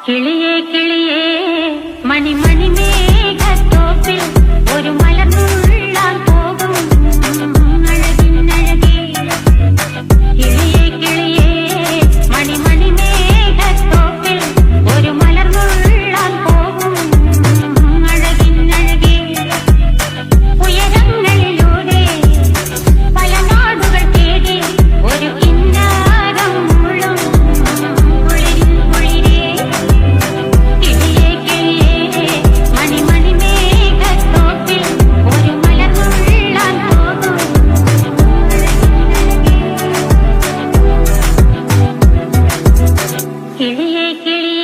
കിളിയേ കിളിയേ മണിമണി മേഘത്തോപ്പിൽ ഒരു മലർന്നുള്ളാൻ പോകും അഴകിനഴകേ. കിളിയേ കിളിയേ മണിമണി മേഘത്തോപ്പിൽ ഒരു മലർന്നുള്ളാൻ പോകും അഴകിനഴകേ. ഉയരങ്ങളിലൂടെ പല നാടുകൾ തേടി ഒരു കിന്നാരം മുഴും കുളിരിൻ കുളിരേ. കിളിയേ കിളിയേ മണിമണി മേഘത്തോപ്പിൽ ഒരു മലർന്നുള്ളാൻ പോകും അഴകിനഴകേ. കിളിയേ കിളിയേ